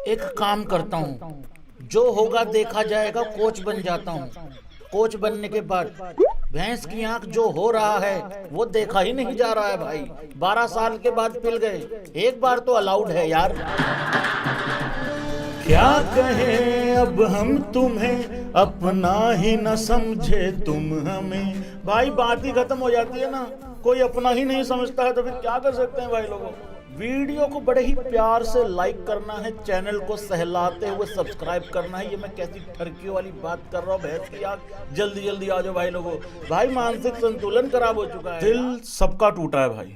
एक काम करता हूँ, जो होगा देखा जाएगा, कोच बन जाता हूँ। कोच बनने के बाद भैंस की आंख जो हो रहा है वो देखा ही नहीं जा रहा है भाई। 12 साल के बाद पिल गए, एक बार तो अलाउड है यार। क्या कहें अब हम तुम्हें, अपना ही न समझे तुम हमें। भाई बात ही खत्म हो जाती है ना, कोई अपना ही नहीं समझता है तो फिर क्या कर सकते हैं भाई लोगों। वीडियो को बड़े ही प्यार से लाइक करना है, चैनल को सहलाते हुए सब्सक्राइब करना है। ये मैं कैसी ठरकियों वाली बात कर रहा हूँ, भैंस की आग। जल्दी जल्दी आ जाओ भाई लोगों। भाई मानसिक संतुलन खराब हो चुका है, दिल सबका टूटा है भाई,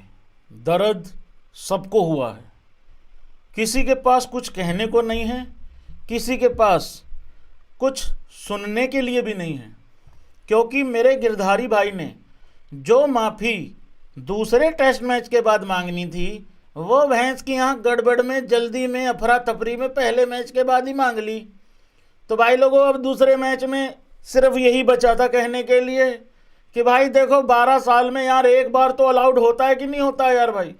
दर्द सबको हुआ है। किसी के पास कुछ कहने को नहीं है, किसी के पास कुछ सुनने के लिए भी नहीं है। क्योंकि मेरे गिरधारी भाई ने जो माफ़ी दूसरे टेस्ट मैच के बाद मांगनी थी, वो भैंस की आँख गड़बड़ में, जल्दी में, अफरा तफरी में पहले मैच के बाद ही मांग ली। तो भाई लोगों, अब दूसरे मैच में सिर्फ यही बचा था कहने के लिए कि भाई देखो 12 साल में यार एक बार तो अलाउड होता है कि नहीं होता है यार भाई।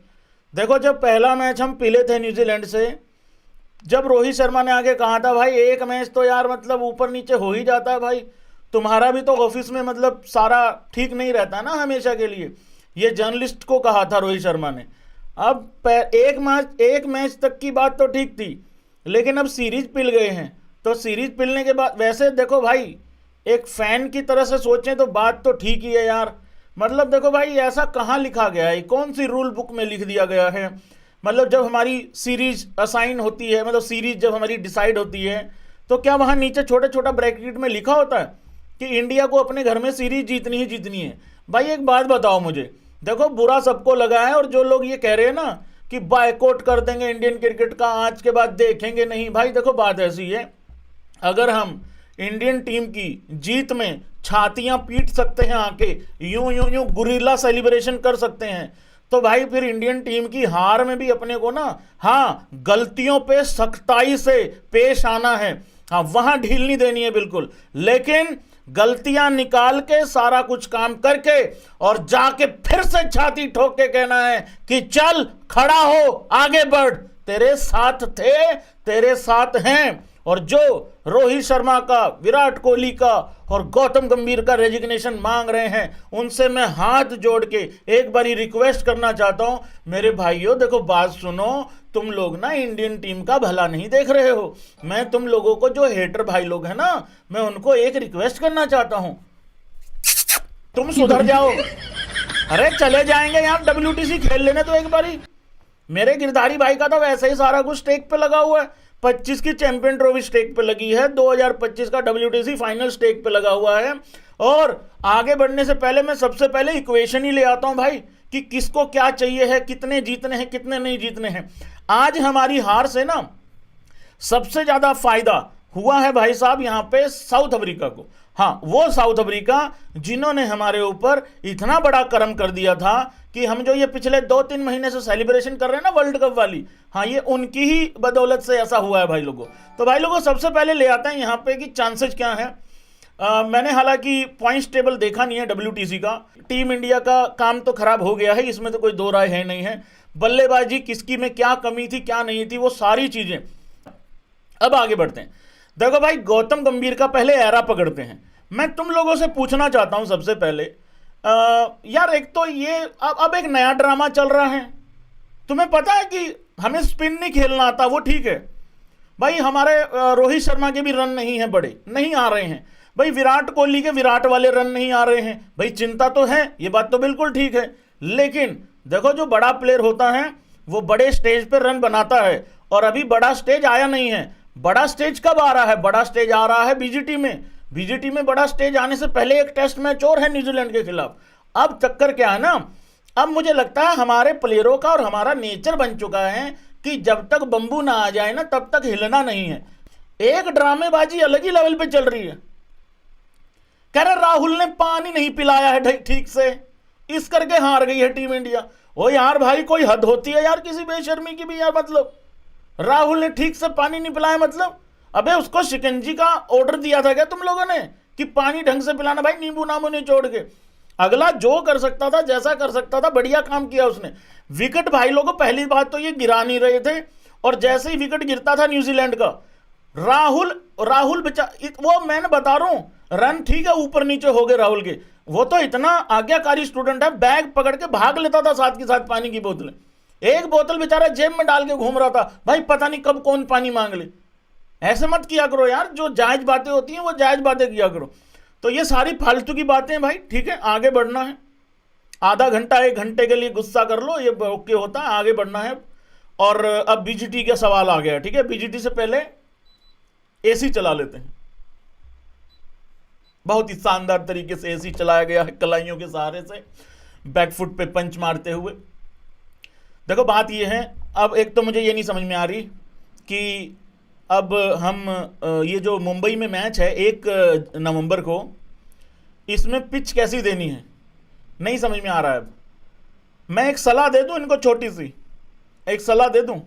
देखो जब पहला मैच हम पिले थे न्यूजीलैंड से, जब रोहित शर्मा ने आगे कहा था भाई एक मैच तो यार मतलब ऊपर नीचे हो ही जाता है भाई, तुम्हारा भी तो ऑफिस में मतलब सारा ठीक नहीं रहता ना हमेशा के लिए। ये जर्नलिस्ट को कहा था रोहित शर्मा ने। अब एक मैच तक की बात तो ठीक थी, लेकिन अब सीरीज पिल गए हैं। तो सीरीज पिलने के बाद वैसे देखो भाई, एक फैन की तरह से सोचें तो बात तो ठीक ही है यार। मतलब देखो भाई, ऐसा कहाँ लिखा गया है, कौन सी रूल बुक में लिख दिया गया है। मतलब जब हमारी सीरीज असाइन होती है, मतलब सीरीज जब हमारी डिसाइड होती है, तो क्या वहाँ नीचे छोटा छोटा ब्रैकेट में लिखा होता है कि इंडिया को अपने घर में सीरीज जीतनी ही जीतनी है। भाई एक बात बताओ मुझे, देखो बुरा सबको लगा है, और जो लोग ये कह रहे हैं ना कि बायकॉट कर देंगे इंडियन क्रिकेट का, आज के बाद देखेंगे नहीं, भाई देखो बात ऐसी है, अगर हम इंडियन टीम की जीत में छातियां पीट सकते हैं, आके यूं यूं यूं गुरिल्ला सेलिब्रेशन कर सकते हैं, तो भाई फिर इंडियन टीम की हार में भी अपने को ना, हाँ, गलतियों पे सख्ताई से पेश आना है। हाँ, वहां ढील नहीं देनी है बिल्कुल, लेकिन गलतियां निकाल के सारा कुछ काम करके और जाके फिर से छाती ठोक के कहना है कि चल खड़ा हो, आगे बढ़, तेरे साथ थे, तेरे साथ हैं। और जो रोहित शर्मा का, विराट कोहली का और गौतम गंभीर का रेजिग्नेशन मांग रहे हैं, उनसे मैं हाथ जोड़ के एक बारी रिक्वेस्ट करना चाहता हूं, मेरे भाइयों देखो बात सुनो, तुम लोग ना इंडियन टीम का भला नहीं देख रहे हो। मैं तुम लोगों को, जो हेटर भाई लोग हैं ना, मैं उनको एक रिक्वेस्ट करना चाहता हूं, तुम सुधर जाओ। अरे चले जाएंगे यार, WTC खेल लेने तो एक बारी। मेरे गिरधारी भाई का तो वैसे ही सारा कुछ स्टेक पे लगा हुआ है। 25 की चैंपियन ट्रॉफी स्टेक पे लगी है, 2025 का WTC फाइनल स्टेक पे लगा हुआ है। और आगे बढ़ने से पहले मैं सबसे पहले इक्वेशन ही ले आता हूं भाई कि किसको क्या चाहिए है, कितने जीतने हैं, कितने नहीं जीतने हैं। आज हमारी हार से ना सबसे ज्यादा फायदा हुआ है भाई साहब यहाँ पे साउथ अफ्रीका को। हाँ, वो साउथ अफ्रीका जिन्होंने हमारे ऊपर इतना बड़ा कर्म कर दिया था कि हम जो ये पिछले 2-3 महीने से सेलिब्रेशन कर रहे हैं ना वर्ल्ड कप वाली, हाँ, ये उनकी ही बदौलत से ऐसा हुआ है भाई लोगों। तो भाई लोगों, सबसे पहले ले आते हैं यहाँ पे कि चांसेस क्या हैं। मैंने हालांकि पॉइंट्स टेबल देखा नहीं है WTC का। टीम इंडिया का काम तो खराब हो गया है, इसमें तो कोई दो राय है नहीं है। बल्लेबाजी किसकी में क्या कमी थी, क्या नहीं थी, वो सारी चीजें। अब आगे बढ़ते हैं। देखो भाई, गौतम गंभीर का पहले एरा पकड़ते हैं। मैं तुम लोगों से पूछना चाहता हूं सबसे पहले, यार एक तो ये अब एक नया ड्रामा चल रहा है। तुम्हें पता है कि हमें स्पिन नहीं खेलना आता, वो ठीक है भाई। हमारे रोहित शर्मा के भी रन नहीं है, बड़े नहीं आ रहे हैं भाई। विराट कोहली के विराट वाले रन नहीं आ रहे हैं भाई। चिंता तो है, ये बात तो बिल्कुल ठीक है, लेकिन देखो जो बड़ा प्लेयर होता है वो बड़े स्टेज पे रन बनाता है, और अभी बड़ा स्टेज आया नहीं है। बड़ा स्टेज कब आ रहा है? बड़ा स्टेज आ रहा है बीजीटी में। बीजीटी में बड़ा स्टेज आने से पहले एक टेस्ट मैच और है न्यूजीलैंड के खिलाफ। अब चक्कर क्या है ना, अब मुझे लगता है हमारे प्लेयरों का और हमारा नेचर बन चुका है कि जब तक बंबू ना आ जाए ना, तब तक हिलना नहीं है। एक ड्रामेबाजी अलग ही लेवल पे चल रही है। कह रहे राहुल ने पानी नहीं पिलाया है ठीक से, इस करके हार गई है टीम इंडिया। ओ यार भाई, कोई हद होती है यार किसी बेशर्मी की भी यार। मतलब राहुल ने ठीक से पानी नहीं पिलाया, मतलब अबे उसको शिकंजी का ऑर्डर दिया था क्या तुम लोगों ने कि पानी ढंग से पिलाना? भाई नींबू नामू निचोड़ के। अगला जो कर सकता था, जैसा कर सकता था, बढ़िया काम किया उसने। विकेट भाई लोगों, पहली बात तो ये गिरा नहीं रहे थे, और जैसे ही विकेट गिरता था न्यूजीलैंड का, राहुल राहुल वो मैंने बता रहा हूं, रन ठीक है ऊपर नीचे हो गए राहुल के, वो तो इतना आज्ञाकारी स्टूडेंट है, बैग पकड़ के भाग लेता था साथ के साथ पानी की बोतलें, एक बोतल बेचारा जेब में डाल के घूम रहा था, भाई पता नहीं कब कौन पानी मांग ले। ऐसे मत किया करो यार, जो जायज बातें होती हैं वो जायज बातें किया करो। तो ये सारी फालतू की बातें भाई, ठीक है आगे बढ़ना है, आधा घंटा 1 घंटे के लिए गुस्सा कर लो, ये ओके होता है, आगे बढ़ना है। और अब बीजीटी का सवाल आ गया, ठीक है, बीजीटी से पहले एसी चला लेते हैं। बहुत ही शानदार तरीके से एसी चलाया गया है कलाइयों के सहारे से, बैकफुट पे पंच मारते हुए। देखो बात ये है, अब एक तो मुझे ये नहीं समझ में आ रही कि अब हम ये जो मुंबई में मैच है 1 नवंबर को, इसमें पिच कैसी देनी है नहीं समझ में आ रहा है। अब मैं एक सलाह दे दूं इनको, छोटी सी एक सलाह दे दूं,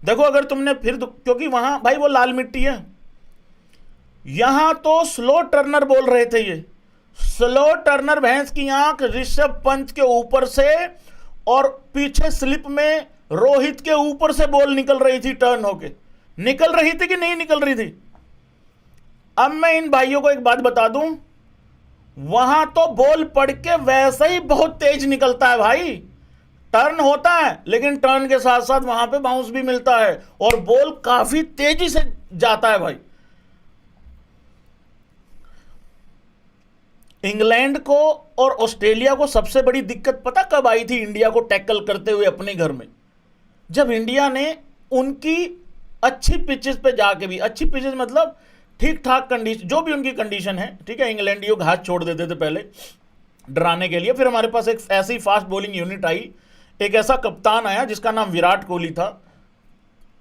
देखो अगर तुमने फिर, क्योंकि वहां भाई वो लाल मिट्टी है, यहां तो स्लो टर्नर बोल रहे थे, ये स्लो टर्नर भैंस की आंख ऋषभ पंत के ऊपर से और पीछे स्लिप में रोहित के ऊपर से बॉल निकल रही थी, टर्न होके निकल रही थी कि नहीं निकल रही थी। अब मैं इन भाइयों को एक बात बता दूं, वहां तो बॉल पड़ के वैसे ही बहुत तेज निकलता है भाई, टर्न होता है लेकिन टर्न के साथ साथ वहां पे बाउंस भी मिलता है और बॉल काफी तेजी से जाता है भाई। इंग्लैंड को और ऑस्ट्रेलिया को सबसे बड़ी दिक्कत पता कब आई थी इंडिया को टैकल करते हुए अपने घर में, जब इंडिया ने उनकी अच्छी पिचेस पे जाके भी, अच्छी पिचेस मतलब ठीक ठाक कंडीशन, जो भी उनकी कंडीशन है, ठीक है, इंग्लैंडियों घास छोड़ देते थे पहले डराने के लिए, फिर हमारे पास एक ऐसी फास्ट बॉलिंग यूनिट आई, एक ऐसा कप्तान आया जिसका नाम विराट कोहली था।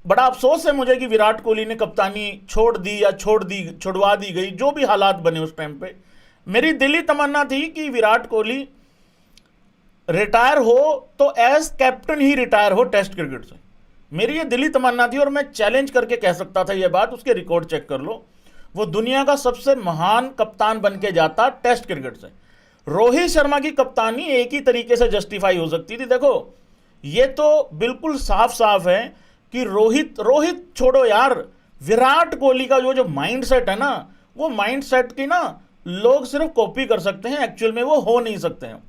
बड़ा अफसोस है मुझे कि विराट कोहली ने कप्तानी छोड़ दी या छुड़वा दी गई, जो भी हालात बने उस टाइम पे। मेरी दिली तमन्ना थी कि विराट कोहली रिटायर हो तो एज कैप्टन ही रिटायर हो टेस्ट क्रिकेट से, मेरी ये दिली तमन्ना थी और मैं चैलेंज करके कह सकता था ये बात, उसके रिकॉर्ड चेक कर लो, वो दुनिया का सबसे महान कप्तान बन के जाता टेस्ट क्रिकेट से। रोहित शर्मा की कप्तानी एक ही तरीके से जस्टिफाई हो सकती थी। देखो ये तो बिल्कुल साफ साफ है कि रोहित छोड़ो यार, विराट कोहली का जो माइंडसेट है ना, वो माइंडसेट की ना लोग सिर्फ कॉपी कर सकते हैं, एक्चुअल में वो हो नहीं सकते हैं।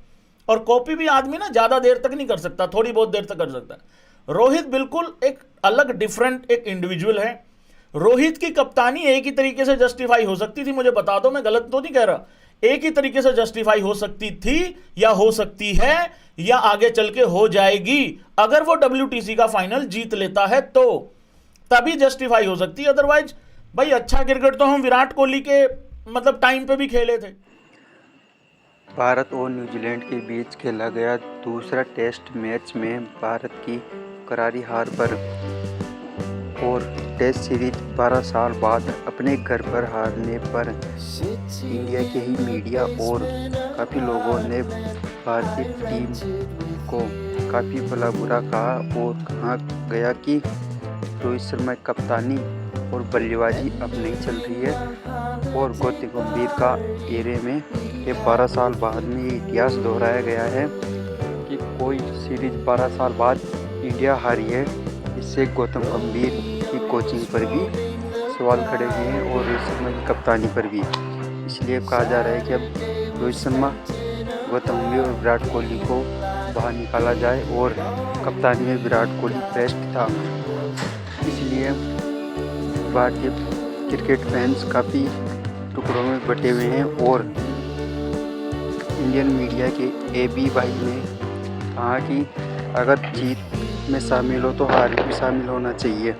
और कॉपी भी आदमी ना ज्यादा देर तक नहीं कर सकता, थोड़ी बहुत देर तक कर सकता है। रोहित बिल्कुल एक अलग डिफरेंट एक इंडिविजुअल है। रोहित की कप्तानी एक ही तरीके से जस्टिफाई हो सकती थी, मुझे बता दो, मैं गलत तो नहीं कह रहा, एक ही तरीके से जस्टिफाई हो सकती थी या हो सकती है या आगे चल के हो जाएगी। अगर वो WTC का फाइनल जीत लेता है तो तभी जस्टिफाई हो सकती है, अदरवाइज भाई अच्छा क्रिकेट तो हम विराट कोहली के मतलब टाइम पे भी खेले थे। भारत और न्यूजीलैंड के बीच खेला गया दूसरा टेस्ट मैच में भारत की करारी हार पर और टेस्ट सीरीज 12 साल बाद अपने घर पर हारने पर इंडिया के ही मीडिया और काफ़ी लोगों ने भारतीय टीम को काफ़ी भला बुरा कहा और कहा गया कि रोहित शर्मा की कप्तानी और बल्लेबाजी अब नहीं चल रही है और गौतम गंभीर का एरे में ये 12 साल बाद में ये इतिहास दोहराया गया है कि कोई सीरीज 12 साल बाद इंडिया हारी है। इससे गौतम गंभीर की कोचिंग पर भी सवाल खड़े हुए हैं और रोहित शर्मा की कप्तानी पर भी। इसलिए कहा जा रहा है कि अब रोहित शर्मा, गौतम गंभीर और विराट कोहली को बाहर निकाला जाए और कप्तानी में विराट कोहली बेस्ट था। इसलिए भारतीय क्रिकेट फैंस काफ़ी टुकड़ों में बटे हुए हैं और इंडियन मीडिया के AB भाई ने कहा कि अगर जीत में शामिल हो तो हार भी शामिल होना चाहिए।